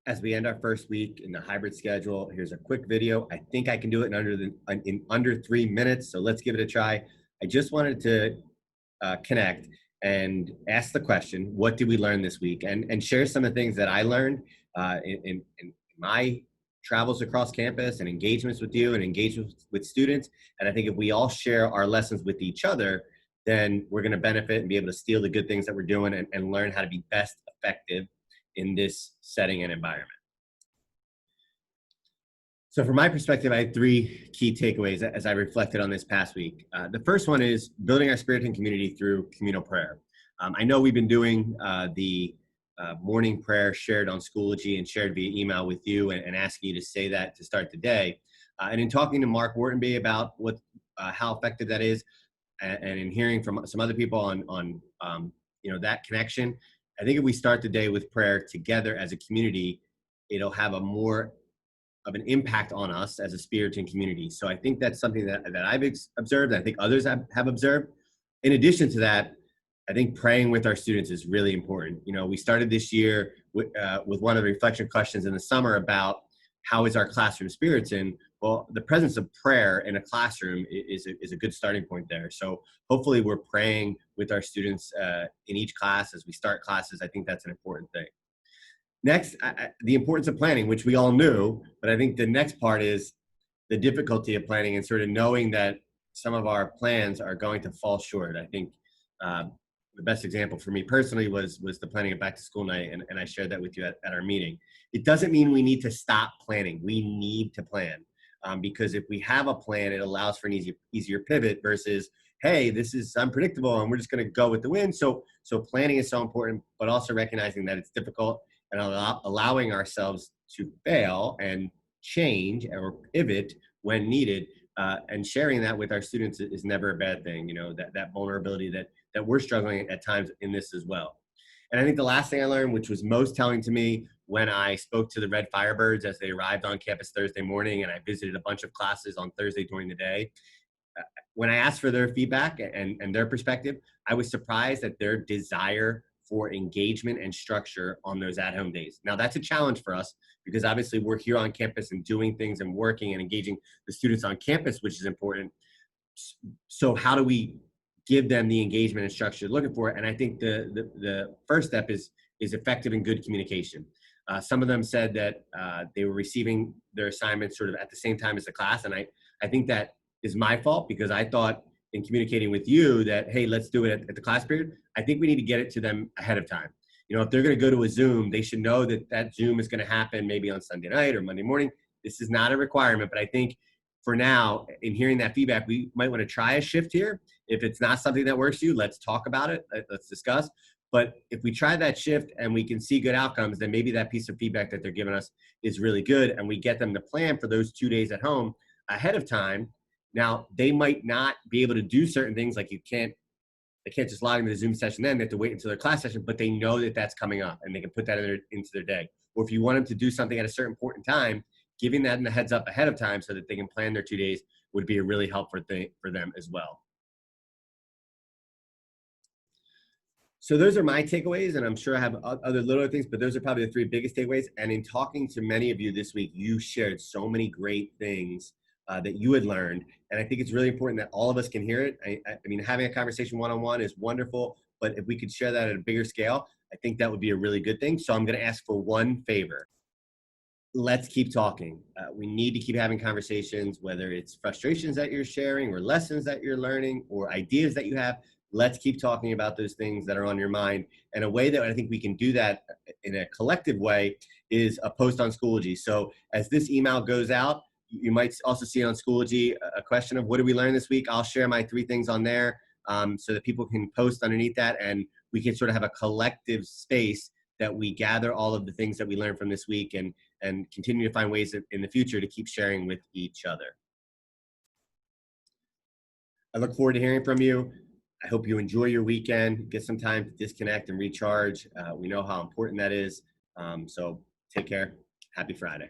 As we end our first week in the hybrid schedule, here's a quick video. I think I can do it in under 3 minutes, so let's give it a try. I just wanted to connect and ask the question, what did we learn this week? And share some of the things that I learned in my travels across campus and engagements with you and engagements with students. And I think if we all share our lessons with each other, then we're going to benefit and be able to steal the good things that we're doing and learn how to be best effective in this setting and environment. So from my perspective, I had three key takeaways as I reflected on this past week. The first one is building our spirit and community through communal prayer. I know we've been doing the morning prayer shared on Schoology and shared via email with you and asking you to say that to start the day. And in talking to Mark Whartonby about how effective that is, and in hearing from some other people on that connection, I think if we start the day with prayer together as a community, it'll have a more of an impact on us as a spirit and community. So I think that's something that I've observed. I think others have observed. In addition to that, I think praying with our students is really important. You know, we started this year with one of the reflection questions in the summer about how is our classroom spirits in. Well, the presence of prayer in a classroom is a good starting point there. So hopefully we're praying with our students in each class as we start classes. I think that's an important thing. Next, the importance of planning, which we all knew, but I think the next part is the difficulty of planning and sort of knowing that some of our plans are going to fall short. I think the best example for me personally was the planning of back to school night, and I shared that with you at our meeting. It doesn't mean we need to stop planning. We need to plan because if we have a plan, it allows for an easier pivot versus, hey, this is unpredictable and we're just going to go with the wind. So planning is so important, but also recognizing that it's difficult and allowing ourselves to fail and change or pivot when needed, and sharing that with our students is never a bad thing. You know, that vulnerability that we're struggling at times in this as well. And I think the last thing I learned, which was most telling to me when I spoke to the Red Firebirds as they arrived on campus Thursday morning, and I visited a bunch of classes on Thursday during the day, when I asked for their feedback and their perspective, I was surprised at their desire for engagement and structure on those at-home days. Now, that's a challenge for us because obviously we're here on campus and doing things and working and engaging the students on campus, which is important. So how do we give them the engagement and structure they're looking for? And I think the first step is effective and good communication. Some of them said that they were receiving their assignments sort of at the same time as the class. And I think that is my fault because I thought in communicating with you that, hey, let's do it at the class period. I think we need to get it to them ahead of time. You know, if they're going to go to a Zoom, they should know that Zoom is going to happen maybe on Sunday night or Monday morning. This is not a requirement, but I think for now, in hearing that feedback, we might want to try a shift here. If it's not something that works for you, let's talk about it. Let's discuss. But if we try that shift and we can see good outcomes, then maybe that piece of feedback that they're giving us is really good, and we get them to plan for those 2 days at home ahead of time. Now, they might not be able to do certain things, like they can't just log into the Zoom session then. They have to wait until their class session, but they know that that's coming up and they can put that into their day. Or if you want them to do something at a certain point in time, giving that in the heads up ahead of time so that they can plan their 2 days would be a really helpful thing for them as well. So those are my takeaways, and I'm sure I have other little things, but those are probably the three biggest takeaways. And in talking to many of you this week, you shared so many great things that you had learned. And I think it's really important that all of us can hear it. I mean, having a conversation one-on-one is wonderful, but if we could share that at a bigger scale, I think that would be a really good thing. So I'm going to ask for one favor. Let's keep talking. We need to keep having conversations, whether it's frustrations that you're sharing or lessons that you're learning or ideas that you have. Let's keep talking about those things that are on your mind. And a way that I think we can do that in a collective way is a post on Schoology. So as this email goes out, you might also see on Schoology a question of what did we learn this week? I'll share my 3 things on there so that people can post underneath that, and we can sort of have a collective space that we gather all of the things that we learned from this week and continue to find ways in the future to keep sharing with each other. I look forward to hearing from you. I hope you enjoy your weekend, get some time to disconnect and recharge. We know how important that is. So take care. Happy Friday.